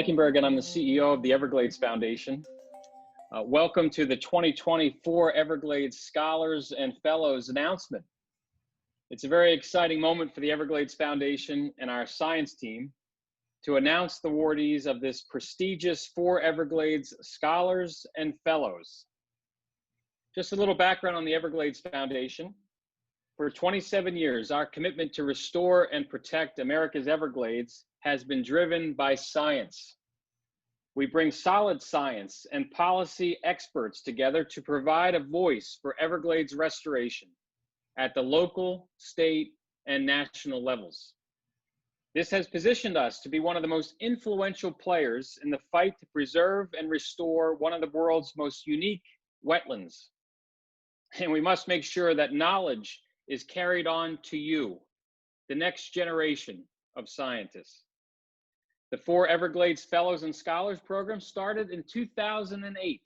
Eichenberg, and I'm the CEO of the Everglades Foundation. Welcome to the 2024 Everglades Scholars and Fellows announcement. It's a very exciting moment for the Everglades Foundation and our science team to announce the awardees of this prestigious ForEverglades Scholars and Fellows. Just a little background on the Everglades Foundation. For 27 years, our commitment to restore and protect America's Everglades has been driven by science. We bring solid science and policy experts together to provide a voice for Everglades restoration at the local, state, and national levels. This has positioned us to be one of the most influential players in the fight to preserve and restore one of the world's most unique wetlands. And we must make sure that knowledge is carried on to you, the next generation of scientists. The ForEverglades Fellows and Scholars program started in 2008.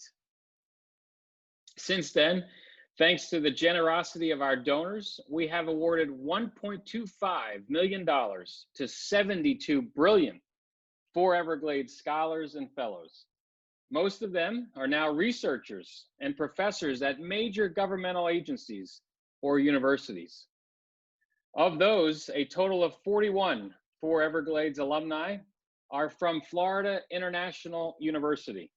Since then, thanks to the generosity of our donors, we have awarded $1.25 million to 72 brilliant ForEverglades Scholars and Fellows. Most of them are now researchers and professors at major governmental agencies or universities. Of those, a total of 41 ForEverglades alumni are from Florida International University.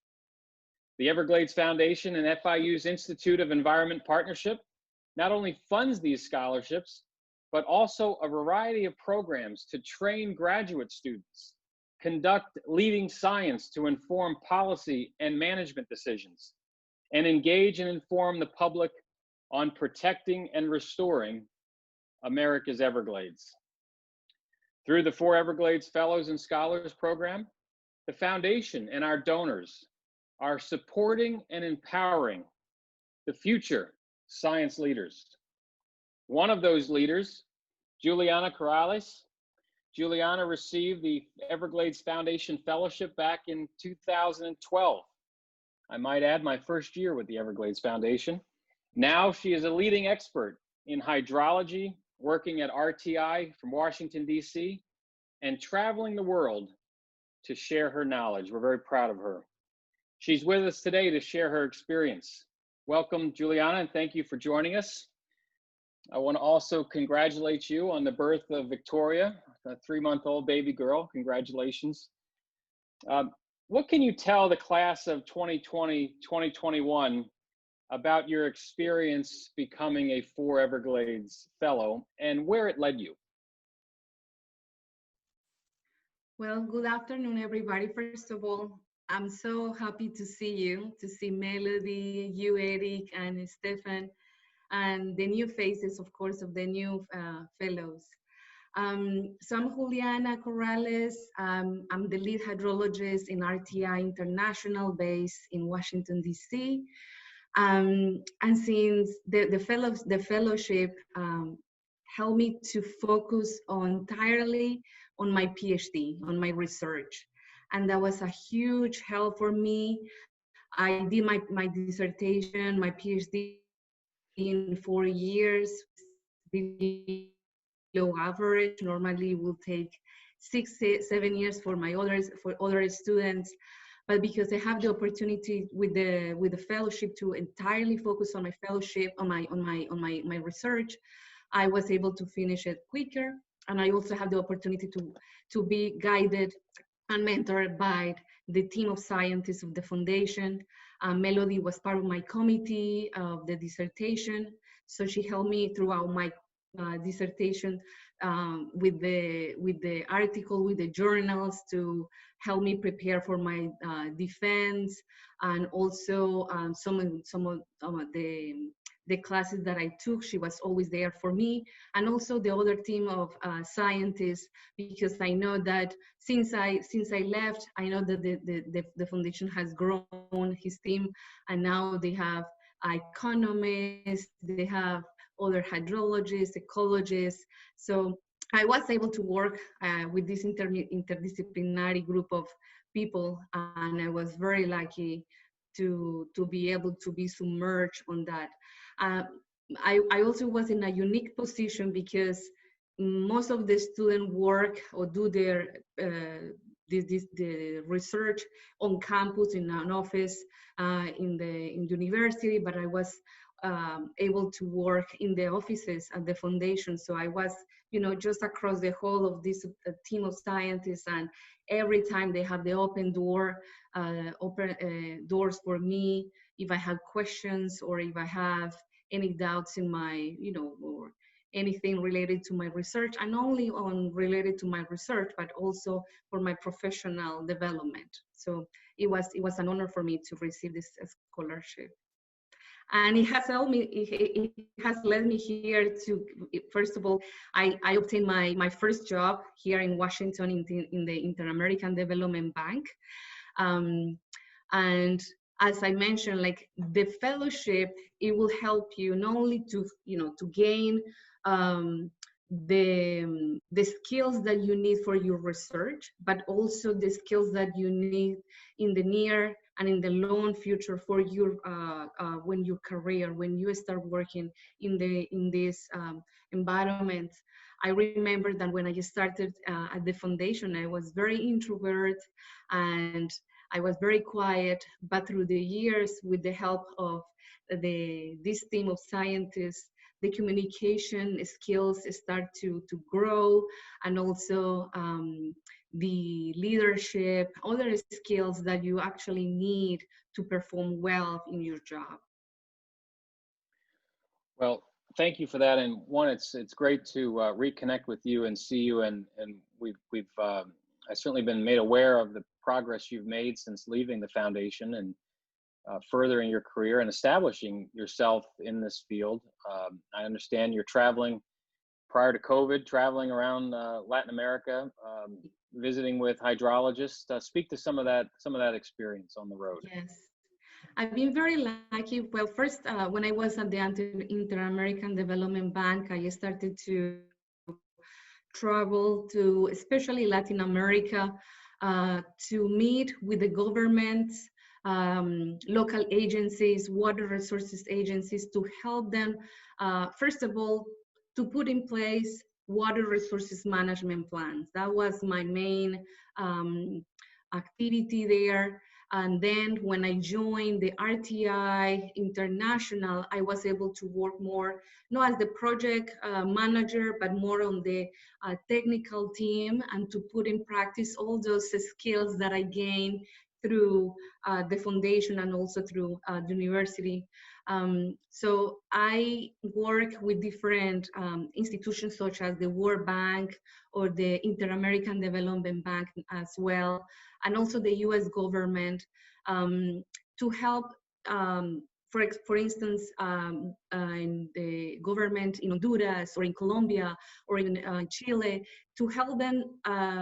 The Everglades Foundation and FIU's Institute of Environment Partnership not only funds these scholarships, but also a variety of programs to train graduate students, conduct leading science to inform policy and management decisions, and engage and inform the public on protecting and restoring America's Everglades. Through the ForEverglades Fellows and Scholars program, the foundation and our donors are supporting and empowering the future science leaders. One of those leaders, Juliana Corrales. Juliana received the Everglades Foundation Fellowship back in 2012. I might add, my first year with the Everglades Foundation. Now she is a leading expert in hydrology, working at RTI from Washington, D.C., and traveling the world to share her knowledge. We're very proud of her. She's with us today to share her experience. Welcome, Juliana, and thank you for joining us. I want to also congratulate you on the birth of Victoria, a 3-month-old baby girl. Congratulations. What can you tell the class of 2020-2021 about your experience becoming a ForEverglades Fellow and where it led you? Well, good afternoon, everybody. First of all, I'm so happy to see Melody, you, Eric, and Stefan, and the new faces, of course, of the new fellows. So I'm Juliana Corrales. I'm the lead hydrologist in RTI International base in Washington, D.C. And since the fellowship helped me to focus entirely on my PhD, on my research. And that was a huge help for me. I did my dissertation, my PhD in 4 years, below average. Normally it will take 6-7 years for other students. But because I have the opportunity with the fellowship to entirely focus on my fellowship, on my research, I was able to finish it quicker. And I also have the opportunity to be guided and mentored by the team of scientists of the foundation. Melody was part of my committee of the dissertation, so she helped me throughout my dissertation with the article, with the journals to help me prepare for my defense, and also some of the classes that I took. She was always there for me, and also the other team of scientists, because I know that since I left, I know that the foundation has grown his team, and now they have economists, they have other hydrologists, ecologists. So I was able to work with this interdisciplinary group of people, and I was very lucky to be able to be submerged on that. I also was in a unique position because most of the students work or do their the research on campus in an office in the university, but I was able to work in the offices at the foundation. So I was, just across the whole of this team of scientists, and every time they have the open doors for me if I have questions or if I have any doubts in my, or anything related to my research, and not only on related to my research, but also for my professional development. So it was an honor for me to receive this scholarship. And it has helped me, it has led me here to, first of all, I obtained my first job here in Washington in the Inter-American Development Bank. And as I mentioned, like the fellowship, it will help you not only to, to gain the skills that you need for your research, but also the skills that you need in the near and in the long future for your when your career, when you start working in this environment. I remember that when I started at the foundation, I was very introvert and I was very quiet, but through the years, with the help of this team of scientists, the communication skills start to grow, and also the leadership, other skills that you actually need to perform well in your job. Well, thank you for that. And one, it's great to reconnect with you and see you. And we've I've certainly been made aware of the progress you've made since leaving the foundation and furthering your career and establishing yourself in this field. I understand you're traveling prior to COVID, traveling around Latin America, visiting with hydrologists. Speak to some of that experience on the road. Yes. I've been very lucky. Well, first, when I was at the Inter-American Development Bank, I started to travel to especially Latin America to meet with the governments, local agencies, water resources agencies, to help them, first of all, to put in place water resources management plans. That was my main activity there. And then when I joined the RTI International, I was able to work more, not as the project manager, but more on the technical team, and to put in practice all those skills that I gained through the foundation and also through the university. So I work with different institutions such as the World Bank or the Inter-American Development Bank as well, and also the US government to help, for instance, in the government in Honduras or in Colombia or in Chile, to help them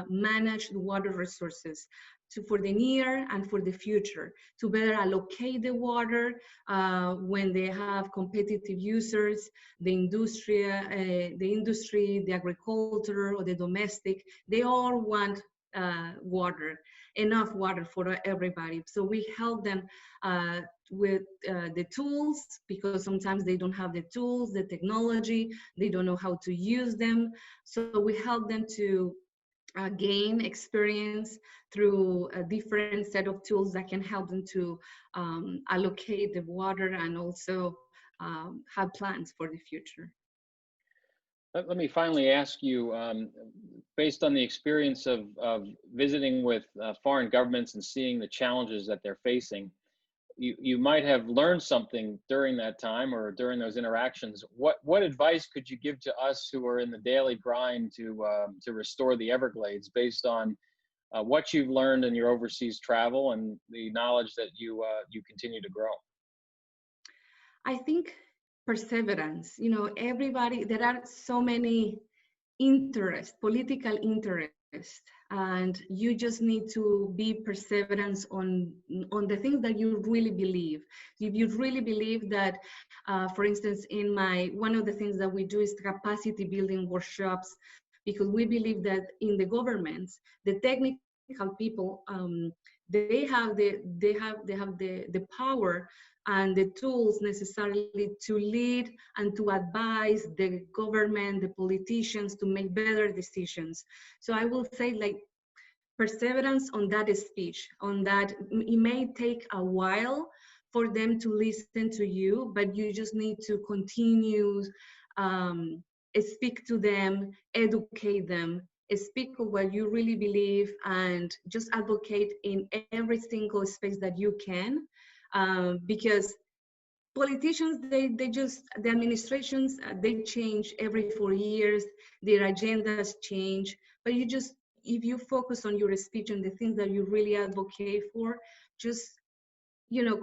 manage the water resources for the near and for the future, to better allocate the water when they have competitive users, the industry, the agriculture, or the domestic. They all want water, enough water for everybody. So we help them with the tools, because sometimes they don't have the tools, the technology, they don't know how to use them. So we help them to gain experience through a different set of tools that can help them to allocate the water and also have plans for the future. Let me finally ask you, based on the experience of visiting with foreign governments and seeing the challenges that they're facing, you might have learned something during that time or during those interactions. What advice could you give to us who are in the daily grind to restore the Everglades, based on what you've learned in your overseas travel and the knowledge that you continue to grow? I think perseverance. Everybody, there are so many political interest, and you just need to be perseverance on the things that you really believe. If you really believe that, for instance, one of the things that we do is capacity building workshops, because we believe that in the governments, the technical people, they have the power and the tools necessarily to lead and to advise the government, the politicians, to make better decisions. So I will say, like, perseverance on that speech, on that. It may take a while for them to listen to you, but you just need to continue, um, speak to them, educate them, speak of what you really believe, and just advocate in every single space that you can, because politicians, they just, the administrations, they change every 4 years, their agendas change, but you just, if you focus on your speech and the things that you really advocate for, just,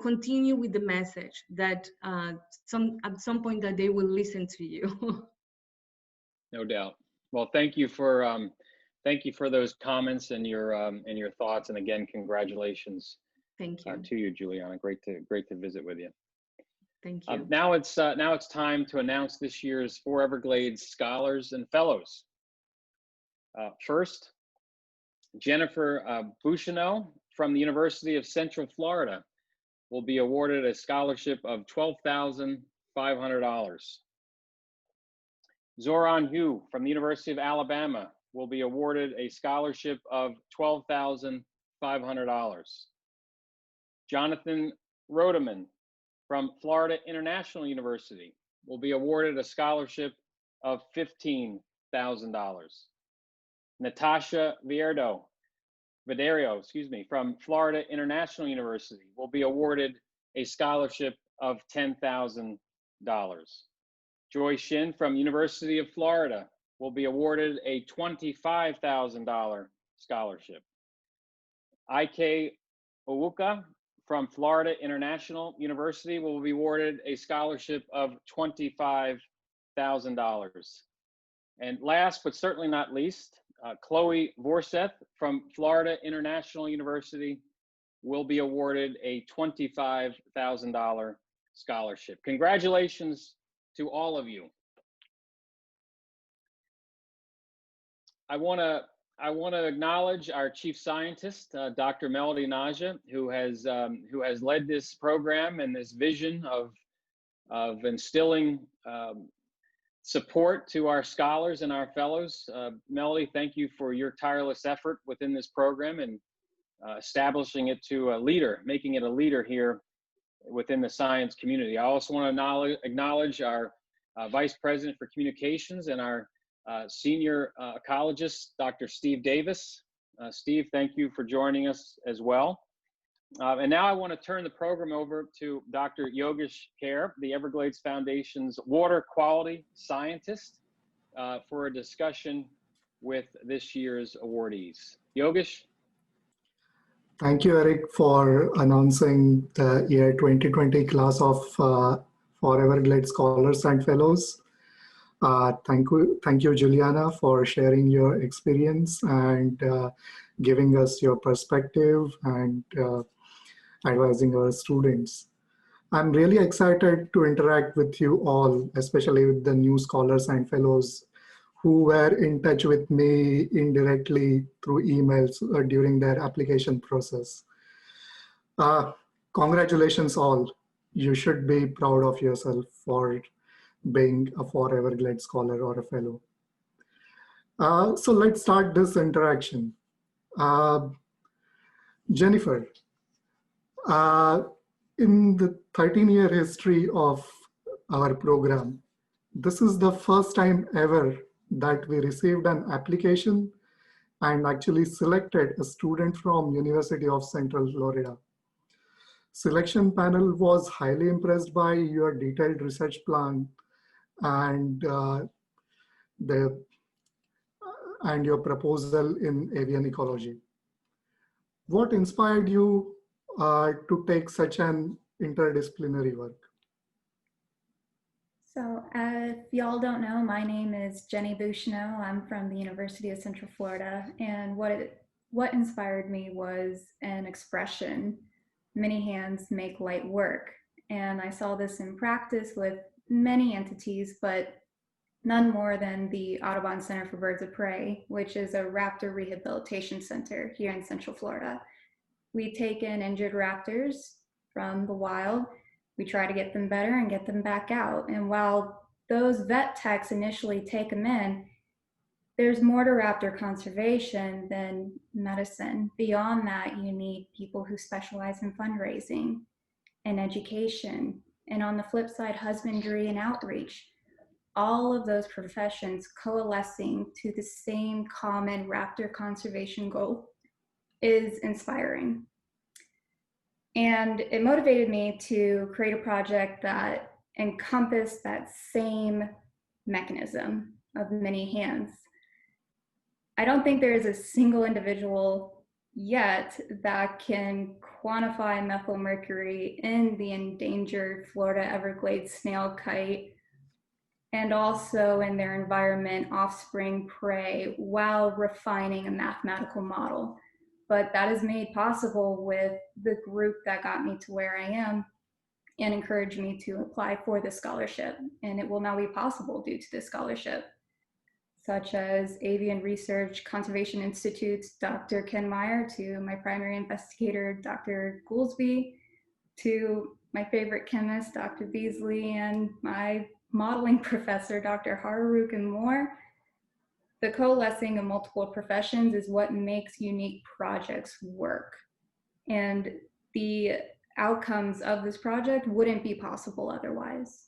continue with the message that, at some point that they will listen to you. No doubt. Well, thank you for those comments and your thoughts. And again, congratulations Thank you. to you, Juliana. Great to visit with you. Thank you. Now it's time to announce this year's ForEverglades Scholars and Fellows. First, Jennifer Bouchineau from the University of Central Florida will be awarded a scholarship of $12,500. Zoran Hu from the University of Alabama will be awarded a scholarship of $12,500. Jonathan Rodeman from Florida International University will be awarded a scholarship of $15,000. Natasha Viderio, from Florida International University will be awarded a scholarship of $10,000. Joy Shin from University of Florida will be awarded a $25,000 scholarship. Ike Owuka from Florida International University will be awarded a scholarship of $25,000. And last but certainly not least, Chloe Vorseth from Florida International University will be awarded a $25,000 scholarship. Congratulations to all of you. I want to acknowledge our chief scientist, Dr. Melody Naja, who has led this program and this vision of instilling support to our scholars and our fellows. Melody, thank you for your tireless effort within this program and establishing it to a leader, making it a leader here within the science community. I also want to acknowledge our Vice President for Communications and our senior ecologist, Dr. Steve Davis. Steve, thank you for joining us as well. And now I want to turn the program over to Dr. Yogesh Kher, the Everglades Foundation's water quality scientist, for a discussion with this year's awardees. Yogesh? Thank you, Eric, for announcing the year 2020 class of ForEverglades Scholars and Fellows. Thank you, Juliana, for sharing your experience and giving us your perspective and advising our students. I'm really excited to interact with you all, especially with the new scholars and fellows who were in touch with me indirectly through emails during their application process. Congratulations all. You should be proud of yourself for being a ForEverglades scholar or a fellow. So let's start this interaction. Jennifer, in the 13-year history of our program, this is the first time ever that we received an application and actually selected a student from University of Central Florida. Selection panel was highly impressed by your detailed research plan and your proposal in avian ecology. What inspired you to take such an interdisciplinary work? So if y'all don't know, my name is Jenny Bouchineau. I'm from the University of Central Florida. And what inspired me was an expression, many hands make light work. And I saw this in practice with many entities, but none more than the Audubon Center for Birds of Prey, which is a raptor rehabilitation center here in Central Florida. We take in injured raptors from the wild. We try to get them better and get them back out. And while those vet techs initially take them in, there's more to raptor conservation than medicine. Beyond that, you need people who specialize in fundraising and education, and on the flip side, husbandry and outreach. All of those professions coalescing to the same common raptor conservation goal is inspiring. And it motivated me to create a project that encompassed that same mechanism of many hands. I don't think there is a single individual yet that can quantify methylmercury in the endangered Florida Everglades snail kite and also in their environment, offspring, prey, while refining a mathematical model. But that is made possible with the group that got me to where I am and encouraged me to apply for the scholarship. And it will now be possible due to this scholarship, such as Avian Research Conservation Institute's Dr. Ken Meyer, to my primary investigator, Dr. Goolsby, to my favorite chemist, Dr. Beasley, and my modeling professor, Dr. Hararuk, and more. The coalescing of multiple professions is what makes unique projects work. And the outcomes of this project wouldn't be possible otherwise.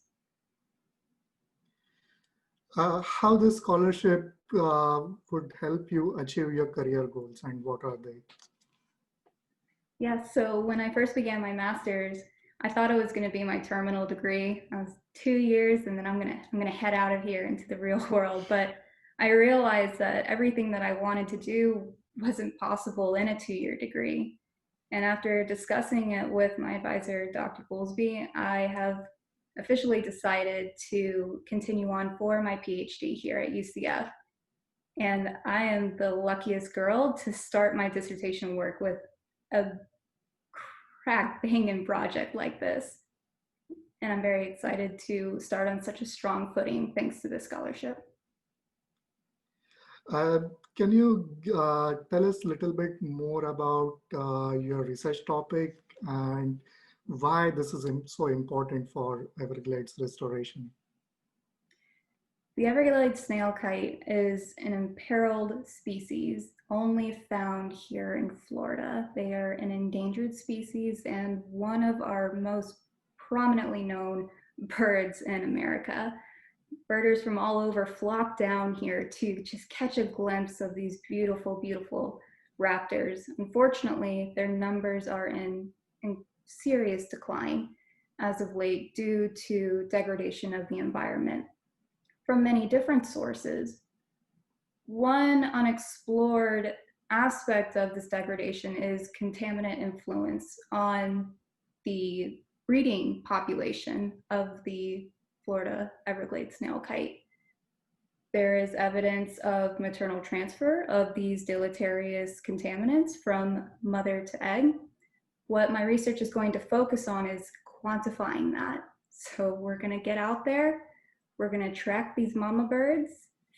How this scholarship would help you achieve your career goals, and what are they? Yeah, so when I first began my master's, I thought it was going to be my terminal degree. I was 2 years, and then I'm gonna head out of here into the real world. But I realized that everything that I wanted to do wasn't possible in a 2-year degree. And after discussing it with my advisor, Dr. Goolsby, I have officially decided to continue on for my PhD here at UCF. And I am the luckiest girl to start my dissertation work with a crack-banging project like this. And I'm very excited to start on such a strong footing thanks to this scholarship. Can you tell us a little bit more about your research topic and why this is so important for Everglades restoration? The Everglades snail kite is an imperiled species only found here in Florida. They are an endangered species and one of our most prominently known birds in America. Birders from all over flock down here to just catch a glimpse of these beautiful, beautiful raptors. Unfortunately, their numbers are in serious decline as of late due to degradation of the environment from many different sources. One unexplored aspect of this degradation is contaminant influence on the breeding population of the Florida Everglades snail kite. There is evidence of maternal transfer of these deleterious contaminants from mother to egg. What my research is going to focus on is quantifying that. So we're going to get out there, we're going to track these mama birds,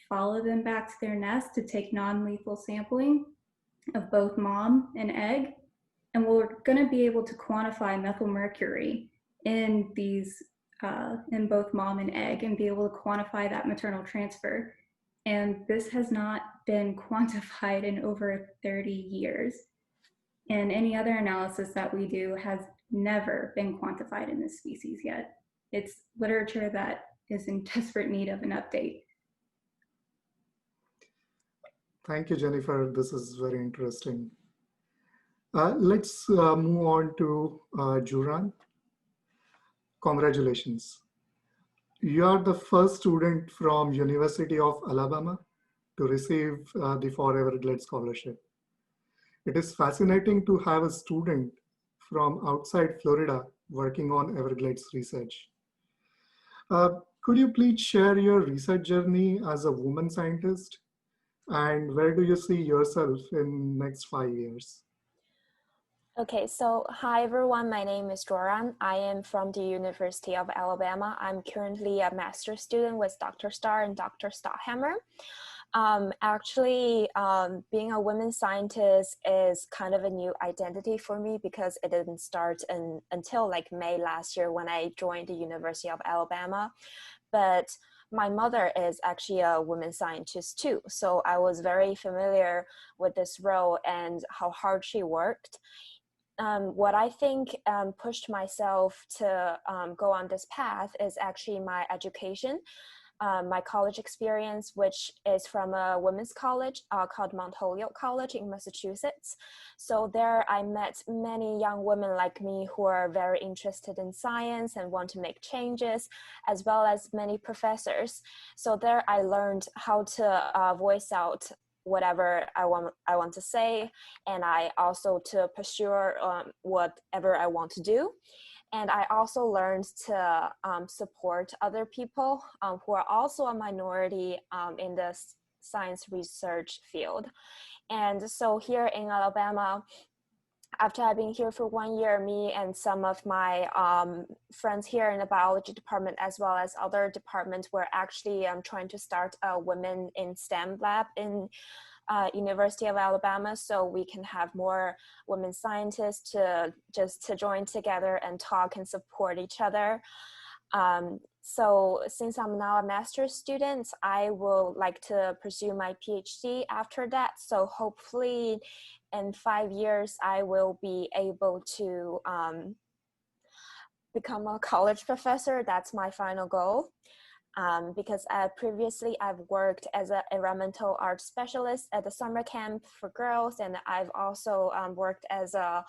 follow them back to their nest to take non-lethal sampling of both mom and egg, and we're going to be able to quantify methylmercury in these in both mom and egg and be able to quantify that maternal transfer. And this has not been quantified in over 30 years. And any other analysis that we do has never been quantified in this species yet. It's literature that is in desperate need of an update. Thank you, Jennifer. This is very interesting. Let's move on to Juran. Congratulations. You are the first student from University of Alabama to receive the ForEverglades scholarship. It is fascinating to have a student from outside Florida working on Everglades research. Could you please share your research journey as a woman scientist? And where do you see yourself in next 5 years? Okay, so hi everyone, my name is Joran. I am from the University of Alabama. I'm currently a master's student with Dr. Starr and Dr. Stotthammer. Being a women scientist is kind of a new identity for me because it didn't start until like May last year when I joined the University of Alabama. But my mother is actually a woman scientist too. So I was very familiar with this role and how hard she worked. What I think pushed myself to go on this path is actually my education. My college experience, which is from a women's college called Mount Holyoke College in Massachusetts. So there I met many young women like me who are very interested in science and want to make changes, as well as many professors. So there I learned how to voice out whatever I want to say, and I also to pursue whatever I want to do. And I also learned to support other people who are also a minority in the science research field. And so here in Alabama, after I've been here for 1 year, me and some of my friends here in the biology department, as well as other departments, were actually trying to start a Women in STEM lab in University of Alabama, so we can have more women scientists to join together and talk and support each other. So since I'm now a master's student, I will like to pursue my PhD after that. So hopefully in 5 years, I will be able to become a college professor. That's my final goal. Because previously I've worked as an environmental arts specialist at the summer camp for girls, and I've also worked as a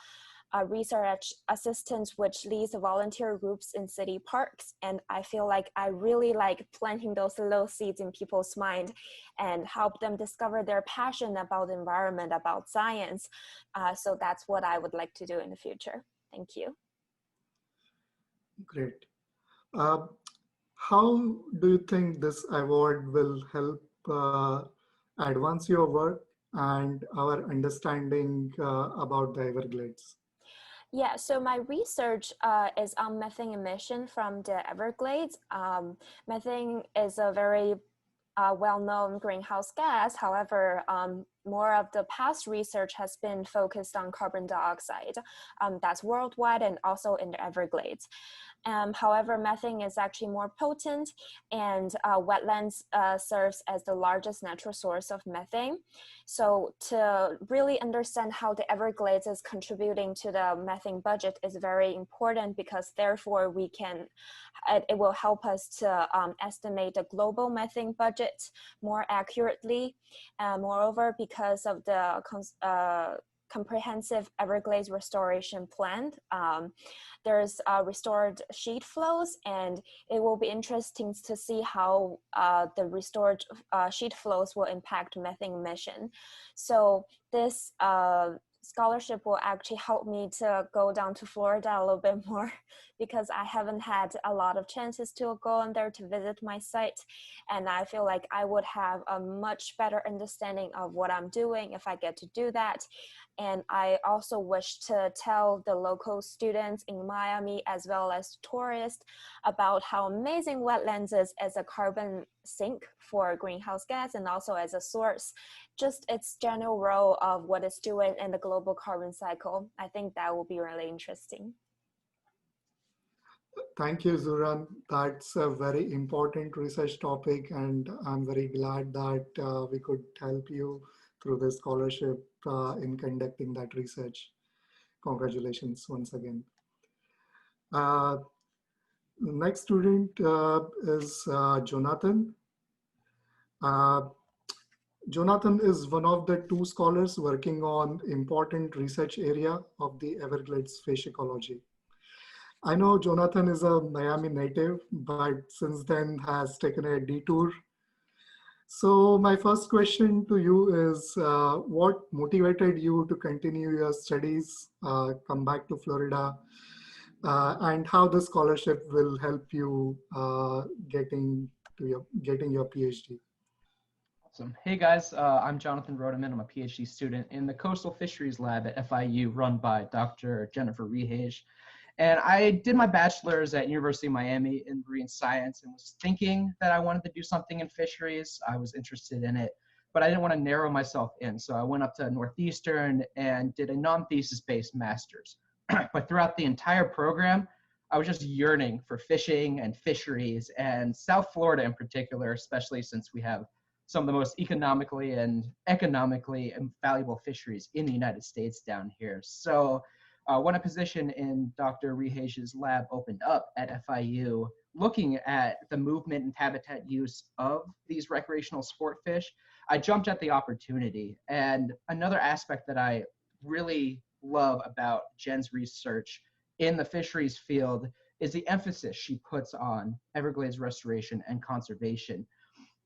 research assistant, which leads volunteer groups in city parks. And I feel like I really like planting those little seeds in people's mind and help them discover their passion about the environment, about science. So that's what I would like to do in the future. Thank you. Great. How do you think this award will help advance your work and our understanding about the Everglades? Yeah, so my research is on methane emission from the Everglades. Methane is a very well-known greenhouse gas. However, more of the past research has been focused on carbon dioxide. That's worldwide and also in the Everglades. However, methane is actually more potent, and wetlands serves as the largest natural source of methane. So to really understand how the Everglades is contributing to the methane budget is very important, because therefore it will help us to estimate the global methane budget more accurately. Moreover, because of the comprehensive Everglades restoration plan, there's restored sheet flows, and it will be interesting to see how the restored sheet flows will impact methane emission. So this scholarship will actually help me to go down to Florida a little bit more, because I haven't had a lot of chances to go on there to visit my site. And I feel like I would have a much better understanding of what I'm doing if I get to do that. And I also wish to tell the local students in Miami, as well as tourists, about how amazing wetlands is as a carbon sink for greenhouse gas, and also as a source, just its general role of what it's doing in the global carbon cycle. I think that will be really interesting. Thank you, Zuran. That's a very important research topic, and I'm very glad that we could help you through this scholarship in conducting that research. Congratulations once again. Next student is Jonathan. Jonathan is one of the 2 scholars working on important research area of the Everglades fish ecology. I know Jonathan is a Miami native, but since then has taken a detour. So my first question to you is, what motivated you to continue your studies, come back to Florida, and how the scholarship will help you getting your PhD? Awesome. Hey guys, I'm Jonathan Rodeman. I'm a PhD student in the Coastal Fisheries Lab at FIU, run by Dr. Jennifer Rehage. And I did my bachelor's at University of Miami in marine science, and was thinking that I wanted to do something in fisheries. I was interested in it, but I didn't want to narrow myself in. So I went up to Northeastern and did a non-thesis based master's. But throughout the entire program, I was just yearning for fishing and fisheries, and South Florida in particular, especially since we have some of the most economically and economically valuable fisheries in the United States down here. So when a position in Dr. Rehage's lab opened up at FIU, looking at the movement and habitat use of these recreational sport fish, I jumped at the opportunity. And another aspect that I really love about Jen's research in the fisheries field is the emphasis she puts on Everglades restoration and conservation.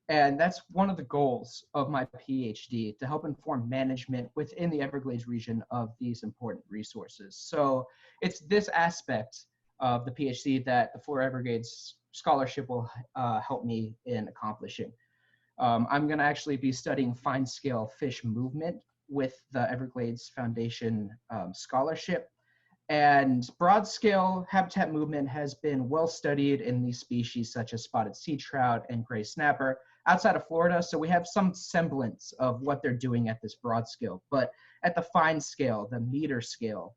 And that's one of the goals of my PhD, to help inform management within the Everglades region of these important resources. So it's this aspect of the PhD that the ForEverglades scholarship will help me in accomplishing. I'm going to actually be studying fine-scale fish movement with the Everglades Foundation scholarship. And broad-scale habitat movement has been well studied in these species such as spotted sea trout and gray snapper outside of Florida. So we have some semblance of what they're doing at this broad scale. But at the fine scale, the meter scale,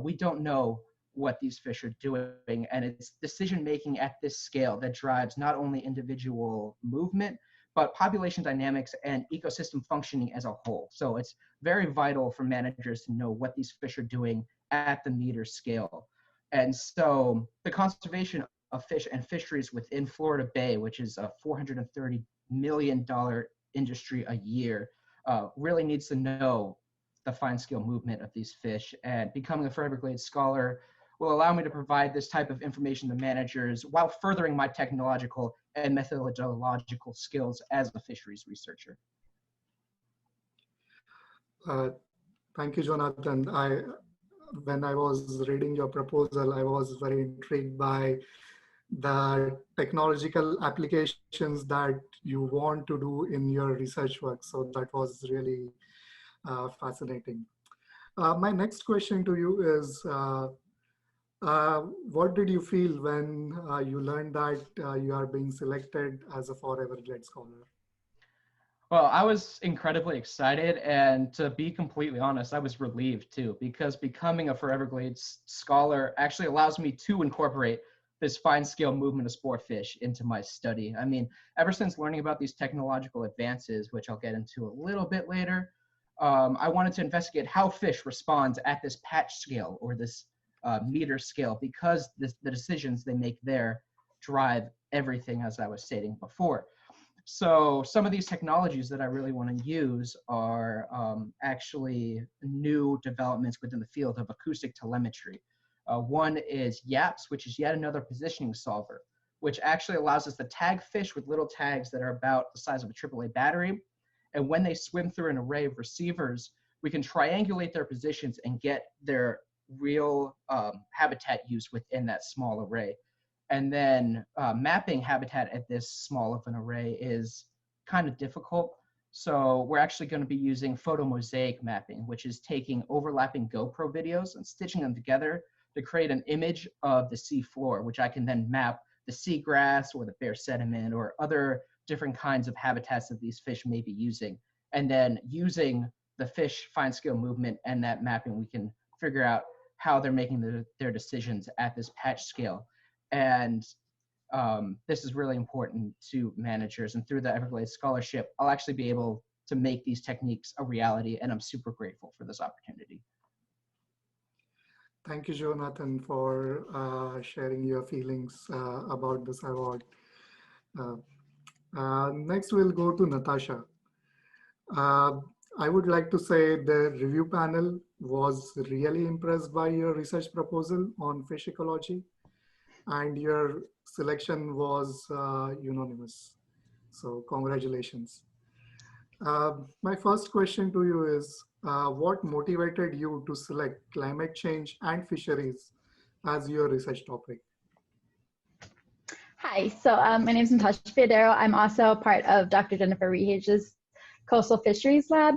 we don't know what these fish are doing. And it's decision-making at this scale that drives not only individual movement, but population dynamics and ecosystem functioning as a whole. So it's very vital for managers to know what these fish are doing at the meter scale. And so the conservation of fish and fisheries within Florida Bay, which is a $430 million industry a year, really needs to know the fine scale movement of these fish. And becoming a ForEverglades scholar will allow me to provide this type of information to managers while furthering my technological and methodological skills as a fisheries researcher. Thank you, Jonathan. When I was reading your proposal, I was very intrigued by the technological applications that you want to do in your research work. So that was really fascinating. My next question to you is, what did you feel when you learned that you are being selected as a ForEverglades scholar? Well, I was incredibly excited, and to be completely honest, I was relieved too, because becoming a ForEverglades scholar actually allows me to incorporate this fine scale movement of sport fish into my study. I mean, ever since learning about these technological advances, which I'll get into a little bit later, I wanted to investigate how fish responds at this patch scale or this meter scale, because the decisions they make there drive everything, as I was stating before. So some of these technologies that I really want to use are actually new developments within the field of acoustic telemetry. One is YAPS, which is yet another positioning solver, which actually allows us to tag fish with little tags that are about the size of a AAA battery. And when they swim through an array of receivers, we can triangulate their positions and get their real habitat use within that small array. And then mapping habitat at this small of an array is kind of difficult. So we're actually going to be using photomosaic mapping, which is taking overlapping GoPro videos and stitching them together to create an image of the sea floor, which I can then map the seagrass or the bare sediment or other different kinds of habitats that these fish may be using. And then using the fish fine scale movement and that mapping, we can figure out how they're making their decisions at this patch scale. And this is really important to managers. And through the Everglades Scholarship, I'll actually be able to make these techniques a reality. And I'm super grateful for this opportunity. Thank you, Jonathan, for sharing your feelings about this award. Next, we'll go to Natasha. I would like to say the review panel was really impressed by your research proposal on fish ecology, and your selection was unanimous. So congratulations. My first question to you is, what motivated you to select climate change and fisheries as your research topic? Hi, so my name is Natasha Fiodero. I'm also part of Dr. Jennifer Rehage's Coastal Fisheries Lab.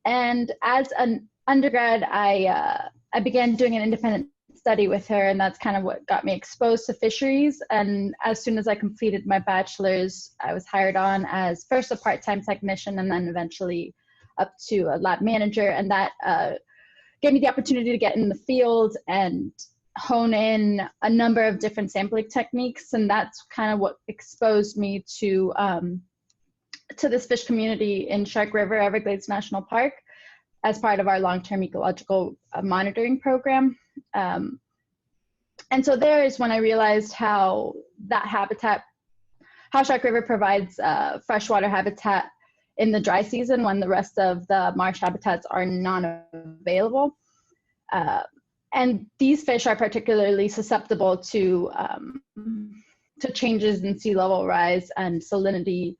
And as an undergrad, I began doing an independent study with her, and that's kind of what got me exposed to fisheries. And as soon as I completed my bachelor's, I was hired on as first a part-time technician and then eventually up to a lab manager. And that gave me the opportunity to get in the field and hone in a number of different sampling techniques, and that's kind of what exposed me to this fish community in Shark River Everglades National Park as part of our long-term ecological monitoring program. And so there is when I realized how that habitat, how Shark River provides freshwater habitat in the dry season when the rest of the marsh habitats are non-available. And these fish are particularly susceptible to changes in sea level rise and salinity,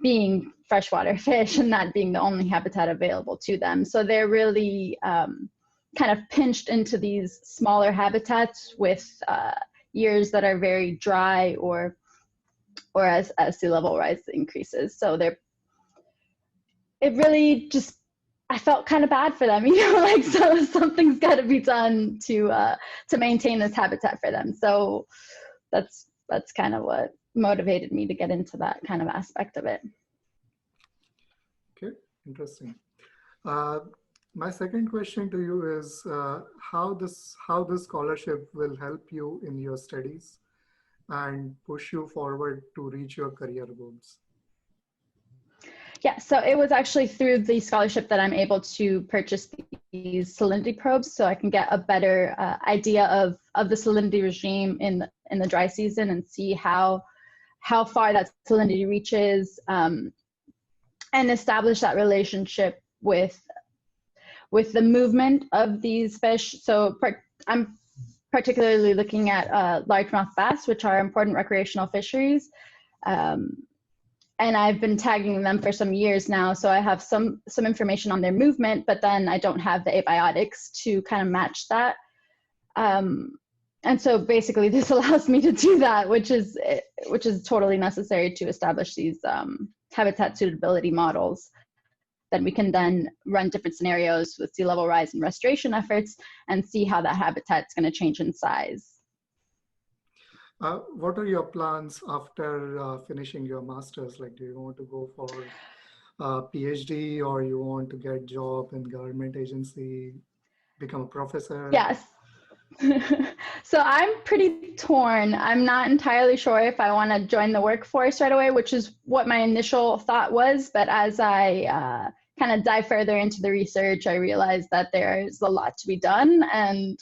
being freshwater fish and that being the only habitat available to them. So they're really kind of pinched into these smaller habitats with years that are very dry or as sea level rise increases. So it really just, I felt kind of bad for them, you know, like, so something's got to be done to maintain this habitat for them. So that's kind of what motivated me to get into that kind of aspect of it. Okay, interesting. My second question to you is how this scholarship will help you in your studies and push you forward to reach your career goals? Yeah, so it was actually through the scholarship that I'm able to purchase these salinity probes, so I can get a better idea of the salinity regime in the dry season and see how far that salinity reaches, and establish that relationship with the movement of these fish. So I'm particularly looking at largemouth bass, which are important recreational fisheries. And I've been tagging them for some years now, so I have some information on their movement, but then I don't have the abiotics to kind of match that. And so basically this allows me to do that, which is totally necessary to establish these habitat suitability models. Then we can then run different scenarios with sea level rise and restoration efforts and see how that habitat's going to change in size. What are your plans after finishing your master's? Like, do you want to go for a PhD, or you want to get a job in government agency, become a professor? Yes. So I'm pretty torn. I'm not entirely sure if I want to join the workforce right away, which is what my initial thought was. But as I kind of dive further into the research, I realized that there's a lot to be done, and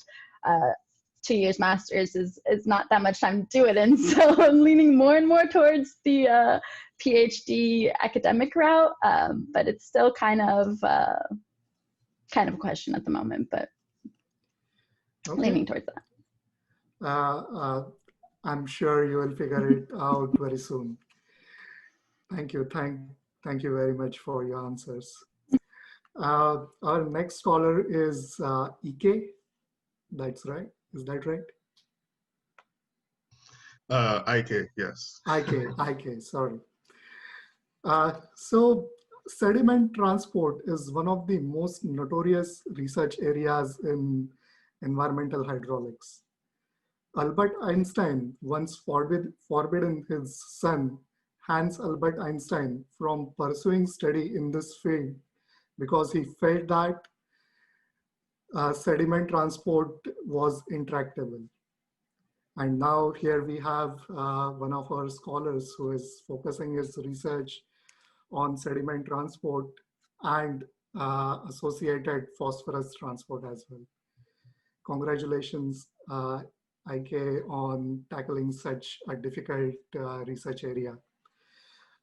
2 years master's is not that much time to do it in. So I'm leaning more and more towards the PhD academic route, but it's still kind of a question at the moment, but okay. Leaning towards that. I'm sure you will figure it out very soon. Thank you. Thank you very much for your answers. Our next scholar is Ike. That's right. Is that right? Ike, yes. Ike, sorry. So sediment transport is one of the most notorious research areas in environmental hydraulics. Albert Einstein once forbidden his son, Hans Albert Einstein, from pursuing study in this field because he felt that sediment transport was intractable. And now here we have one of our scholars who is focusing his research on sediment transport and associated phosphorus transport as well. Congratulations, Ike, on tackling such a difficult research area.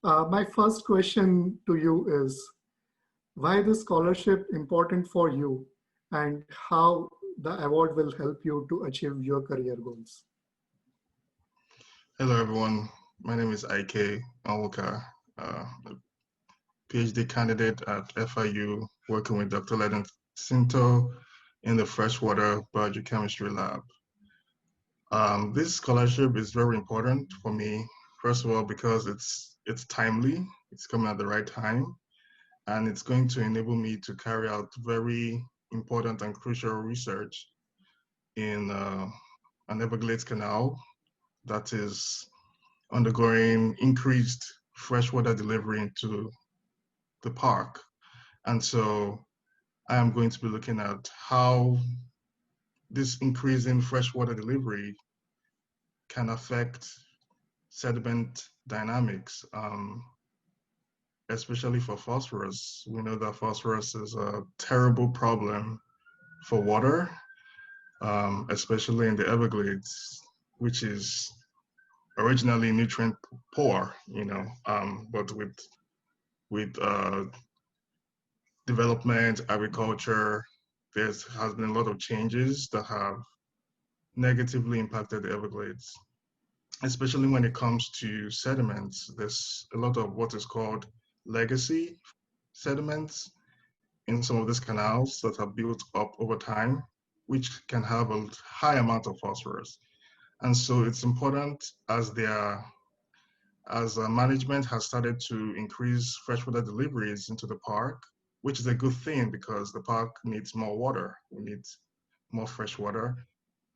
My first question to you is, why this scholarship important for you, and how the award will help you to achieve your career goals? Hello, everyone. My name is Ike Awuka, a PhD candidate at FIU, working with Dr. Ledon Sinto in the freshwater biogeochemistry lab. This scholarship is very important for me, first of all, because it's timely, it's coming at the right time, and it's going to enable me to carry out very important and crucial research in an Everglades canal that is undergoing increased freshwater delivery into the park. And so I am going to be looking at how this increase in freshwater delivery can affect sediment dynamics, especially for phosphorus. We know that phosphorus is a terrible problem for water, especially in the Everglades, which is originally nutrient poor, but with development, agriculture, there has been a lot of changes that have negatively impacted the Everglades, especially when it comes to sediments. There's a lot of what is called legacy sediments in some of these canals that have built up over time, which can have a high amount of phosphorus. And so it's important as management has started to increase freshwater deliveries into the park, which is a good thing because the park needs more water. We need more fresh water.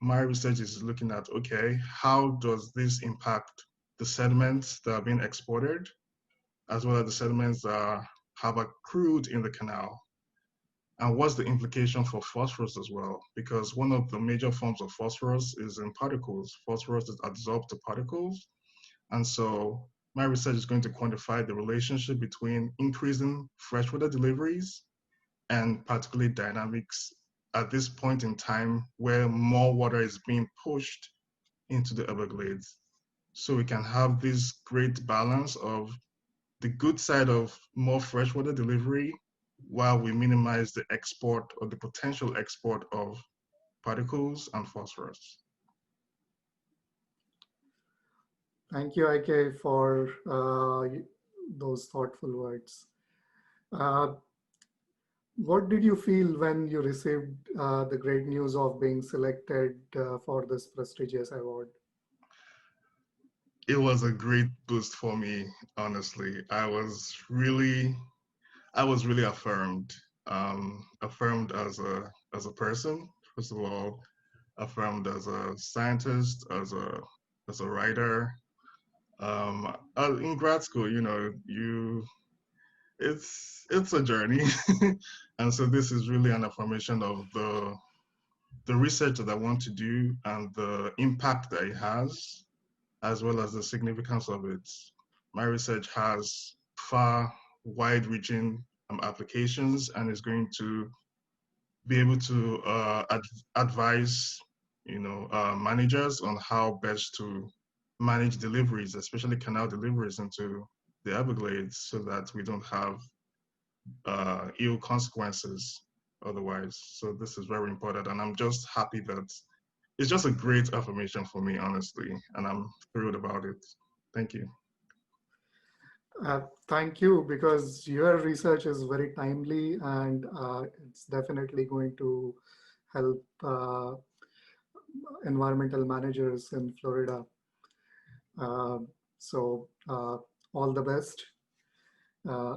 My research is looking at, okay, how does this impact the sediments that are being exported, as well as the sediments that have accrued in the canal? And what's the implication for phosphorus as well? Because one of the major forms of phosphorus is in particles. Phosphorus is adsorbed to particles. And so my research is going to quantify the relationship between increasing freshwater deliveries and particularly dynamics at this point in time where more water is being pushed into the Everglades. So we can have this great balance of the good side of more freshwater delivery while we minimize the export or the potential export of particles and phosphorus. Thank you, IK, for those thoughtful words. What did you feel when you received the great news of being selected for this prestigious award? It was a great boost for me, honestly. I was really affirmed, affirmed as a person, first of all, affirmed as a scientist, as a writer. In grad school, it's a journey, and so this is really an affirmation of the research that I want to do and the impact that it has, as well as the significance of it. My research has far wide-reaching applications and is going to be able to advise, managers on how best to manage deliveries, especially canal deliveries into the Everglades, so that we don't have ill consequences otherwise. So this is very important, and I'm just happy that it's just a great affirmation for me, honestly, and I'm thrilled about it. Thank you. Thank you, because your research is very timely and it's definitely going to help environmental managers in Florida. So all the best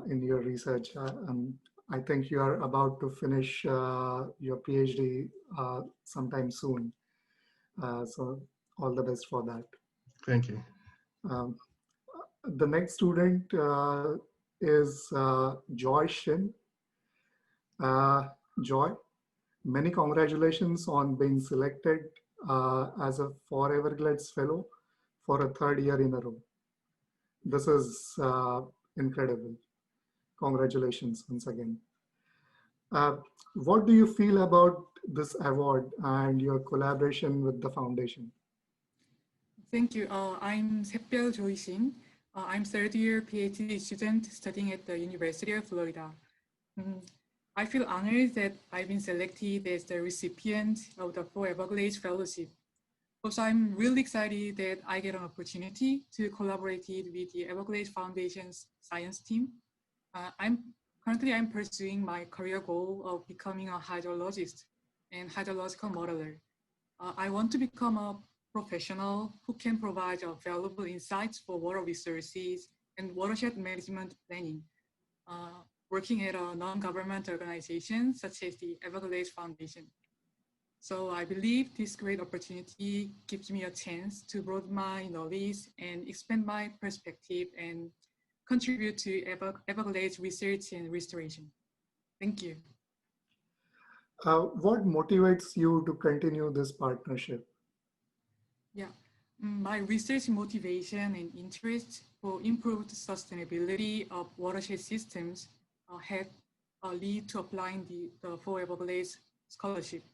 in your research. I think you are about to finish your PhD sometime soon. So all the best for that. Thank you. The next student is Joy Shin. Joy, many congratulations on being selected as a ForEverglades Fellow for a third year in a row. This is incredible. Congratulations once again. What do you feel about this award and your collaboration with the foundation? Thank you. I'm Sepbyal Joy Shin. I'm third year PhD student studying at the University of Florida. I feel honored that I've been selected as the recipient of the ForEverglades Fellowship. Also, I'm really excited that I get an opportunity to collaborate with the Everglades Foundation's science team. Currently I'm pursuing my career goal of becoming a hydrologist and hydrological modeler. I want to become a professional who can provide valuable insights for water resources and watershed management planning, working at a non-government organization such as the Everglades Foundation. So I believe this great opportunity gives me a chance to broaden my knowledge and expand my perspective and contribute to Everglades research and restoration. Thank you. What motivates you to continue this partnership? Yeah, my research motivation and interest for improved sustainability of watershed systems had lead to applying the ForEverglades scholarship.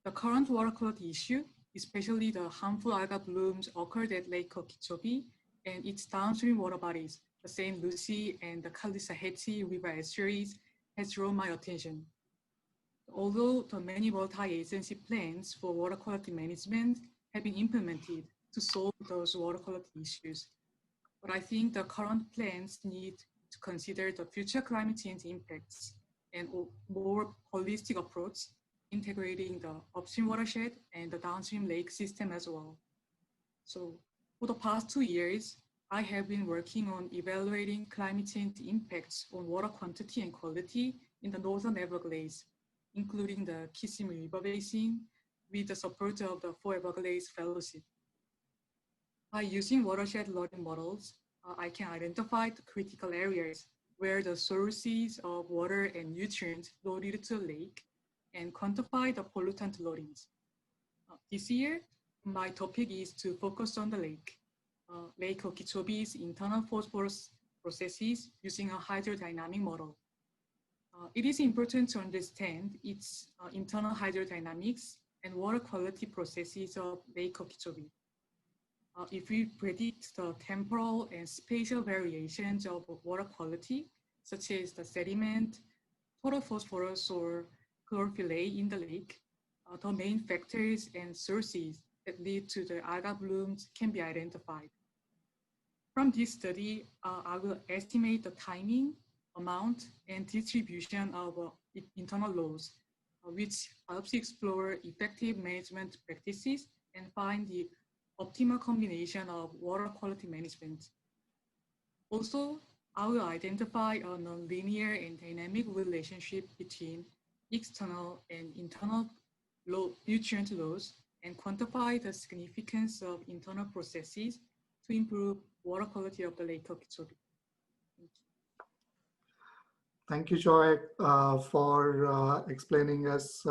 The current water quality issue, especially the harmful algal blooms occurred at Lake Okeechobee and its downstream water bodies, the St. Lucie and the Caloosahatchee River estuaries, has drawn my attention. Although the many multi-agency plans for water quality management have been implemented to solve those water quality issues, but I think the current plans need to consider the future climate change impacts and a more holistic approach, integrating the upstream watershed and the downstream lake system as well. So for the past 2 years, I have been working on evaluating climate change impacts on water quantity and quality in the Northern Everglades, including the Kissimmee River Basin, with the support of the ForEverglades Fellowship. By using watershed learning models, I can identify the critical areas where the sources of water and nutrients loaded to the lake and quantify the pollutant loadings. This year, my topic is to focus on the lake. Lake Okeechobee's internal phosphorus processes using a hydrodynamic model. It is important to understand its internal hydrodynamics and water quality processes of Lake Okeechobee. If we predict the temporal and spatial variations of water quality, such as the sediment, total phosphorus, or chlorophyll A in the lake, the main factors and sources that lead to the algal blooms can be identified. From this study, I will estimate the timing, amount, and distribution of internal loads, which helps explore effective management practices and find the optimal combination of water quality management. Also, I will identify a nonlinear and dynamic relationship between external and internal nutrient loads and quantify the significance of internal processes to improve water quality of the Lake Okeechobee. Thank you, Joy, for explaining us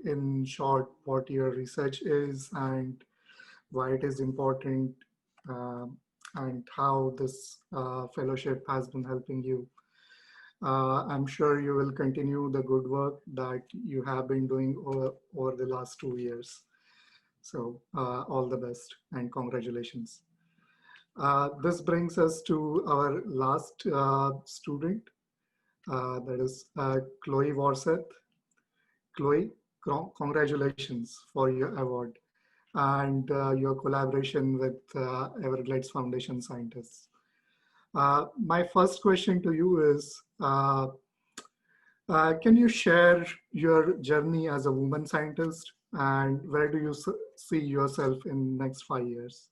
in short what your research is and why it is important, and how this fellowship has been helping you. I'm sure you will continue the good work that you have been doing over the last 2 years. So all the best and congratulations. This brings us to our last student, that is Chloe Warseth. Chloe, congratulations for your award and your collaboration with Everglades Foundation scientists. My first question to you is, can you share your journey as a woman scientist and where do you see yourself in the next 5 years?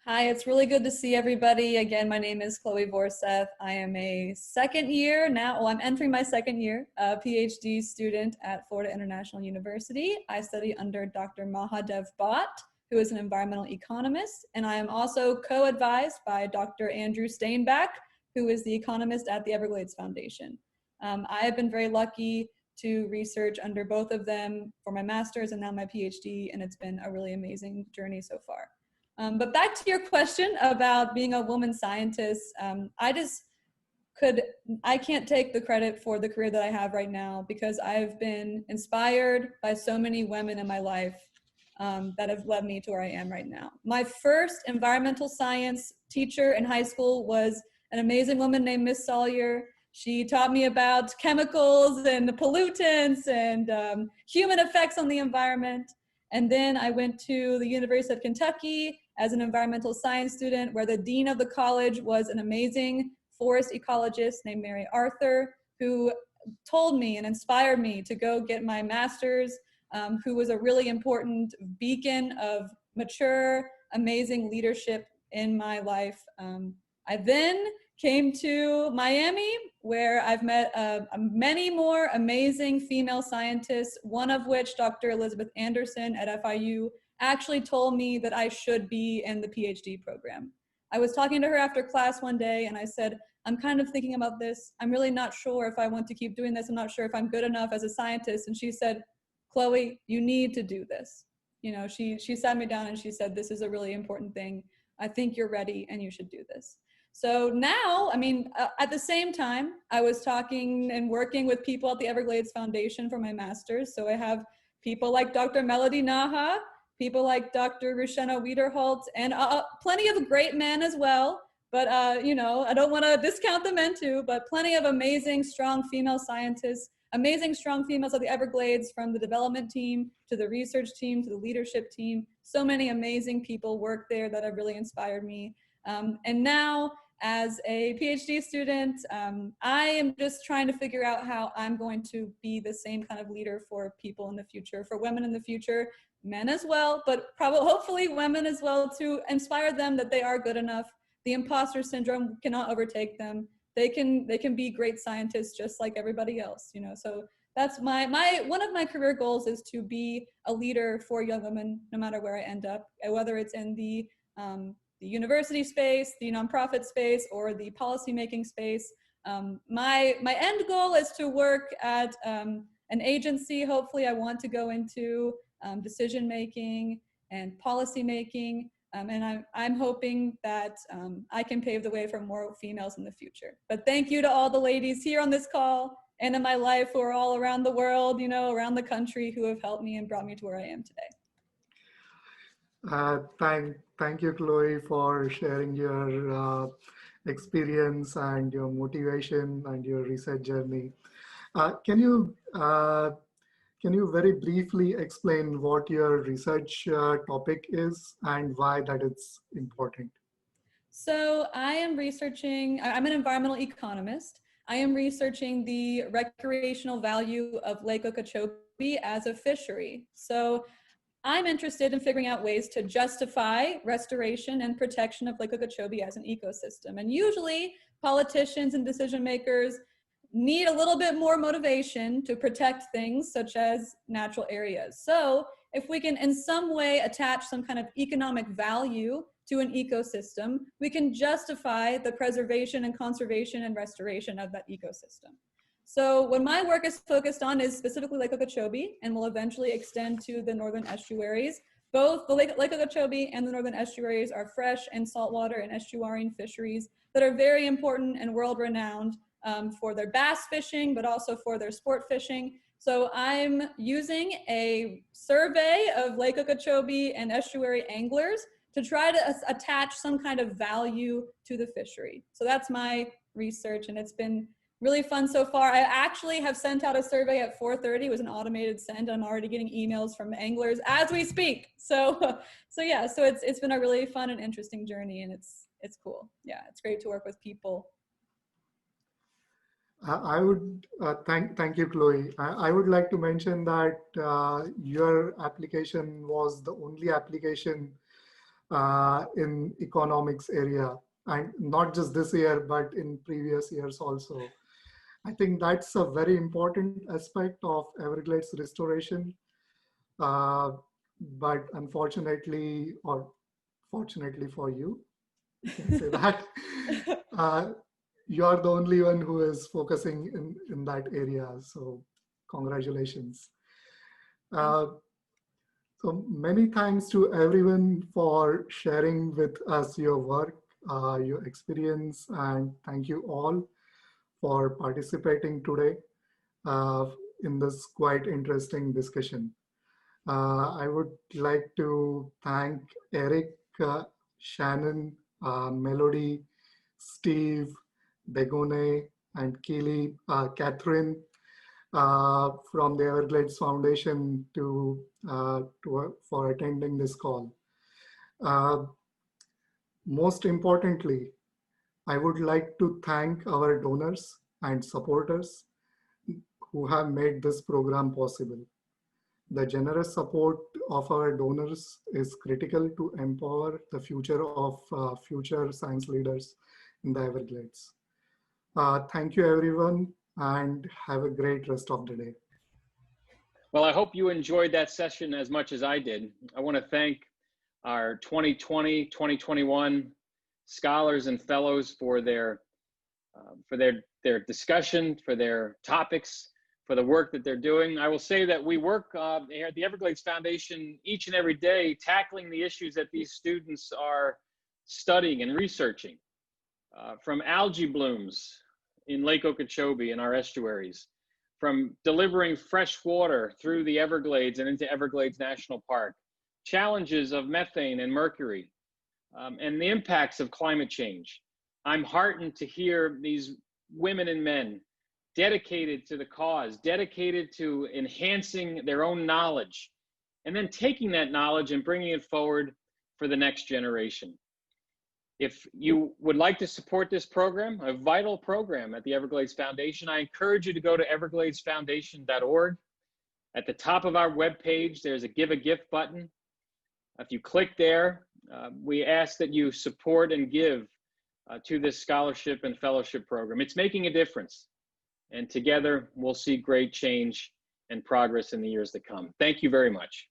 Hi, it's really good to see everybody. Again, my name is Chloe Vorseth. I am a second year now, well, I'm entering my second year, PhD student at Florida International University. I study under Dr. Mahadev Bhatt, who is an environmental economist, and I am also co-advised by Dr. Andrew Steinbach, who is the economist at the Everglades Foundation. I have been very lucky to research under both of them for my master's and now my PhD, and it's been a really amazing journey so far. But back to your question about being a woman scientist, I can't take the credit for the career that I have right now because I've been inspired by so many women in my life that have led me to where I am right now. My first environmental science teacher in high school was an amazing woman named Miss Sawyer. She taught me about chemicals and the pollutants and human effects on the environment. And then I went to the University of Kentucky as an environmental science student, where the dean of the college was an amazing forest ecologist named Mary Arthur, who told me and inspired me to go get my master's, who was a really important beacon of mature, amazing leadership in my life. I then came to Miami, where I've met many more amazing female scientists, one of which, Dr. Elizabeth Anderson at FIU, actually told me that I should be in the PhD program. I was talking to her after class one day and I said, I'm kind of thinking about this. I'm really not sure if I want to keep doing this. I'm not sure if I'm good enough as a scientist. And she said, Chloe, you need to do this. You know, she sat me down and she said, this is a really important thing. I think you're ready and you should do this. So now, I mean, at the same time, I was talking and working with people at the Everglades Foundation for my master's. So I have people like Dr. Melody Naha, people like Dr. Rushena Wiederholt, and plenty of great men as well. But, you know, I don't want to discount the men too, but plenty of amazing, strong female scientists, amazing, strong females at the Everglades, from the development team to the research team to the leadership team. So many amazing people work there that have really inspired me. And now, as a PhD student, I am just trying to figure out how I'm going to be the same kind of leader for people in the future, for women in the future, men as well, but probably, hopefully women as well, to inspire them that they are good enough. The imposter syndrome cannot overtake them. They can be great scientists just like everybody else, you know. So that's one of my career goals, is to be a leader for young women, no matter where I end up, whether it's in the university space, the nonprofit space, or the policymaking space. My end goal is to work at an agency. Hopefully, I want to go into decision making and policy making, and I'm hoping that I can pave the way for more females in the future. But thank you to all the ladies here on this call and in my life who are all around the world, you know, around the country, who have helped me and brought me to where I am today. Thank you, Chloe, for sharing your experience and your motivation and your research journey. Can you very briefly explain what your research topic is and why that it's important? So I am researching, I'm an environmental economist. I am researching the recreational value of Lake Okeechobee as a fishery. So I'm interested in figuring out ways to justify restoration and protection of Lake Okeechobee as an ecosystem. And usually politicians and decision makers need a little bit more motivation to protect things such as natural areas. So if we can in some way attach some kind of economic value to an ecosystem, we can justify the preservation and conservation and restoration of that ecosystem. So what my work is focused on is specifically Lake Okeechobee, and will eventually extend to the northern estuaries. Both the Lake Okeechobee and the northern estuaries are fresh and saltwater and estuarine fisheries that are very important and world-renowned for their bass fishing, but also for their sport fishing. So I'm using a survey of Lake Okeechobee and estuary anglers to try to attach some kind of value to the fishery. So that's my research, and it's been really fun so far. I actually have sent out a survey at 4:30. It was an automated send. I'm already getting emails from anglers as we speak. So yeah, so it's been a really fun and interesting journey, and it's cool. Yeah, it's great to work with people. I would thank you, Chloe. I would like to mention that your application was the only application in economics area, and not just this year, but in previous years also. I think that's a very important aspect of Everglades restoration. But unfortunately, or fortunately for you, you can say that, you're the only one who is focusing in that area. So congratulations. So many thanks to everyone for sharing with us your work, your experience, and thank you all for participating today in this quite interesting discussion. I would like to thank Eric, Shannon, Melody, Steve, Begone, and Keely, Catherine from the Everglades Foundation for attending this call. Most importantly, I would like to thank our donors and supporters who have made this program possible. The generous support of our donors is critical to empower the future of future science leaders in the Everglades. Thank you, everyone, and have a great rest of the day. Well, I hope you enjoyed that session as much as I did. I want to thank our 2020, 2021 scholars and fellows for their for their discussion, for their topics, for the work that they're doing. I will say that we work here at the Everglades Foundation each and every day tackling the issues that these students are studying and researching, from algae blooms in Lake Okeechobee and our estuaries, from delivering fresh water through the Everglades and into Everglades National Park, challenges of methane and mercury, and the impacts of climate change. I'm heartened to hear these women and men dedicated to the cause, dedicated to enhancing their own knowledge, and then taking that knowledge and bringing it forward for the next generation. If you would like to support this program, a vital program at the Everglades Foundation, I encourage you to go to evergladesfoundation.org. At the top of our webpage, there's a Give a Gift button. If you click there, we ask that you support and give to this scholarship and fellowship program. It's making a difference. And together, we'll see great change and progress in the years to come. Thank you very much.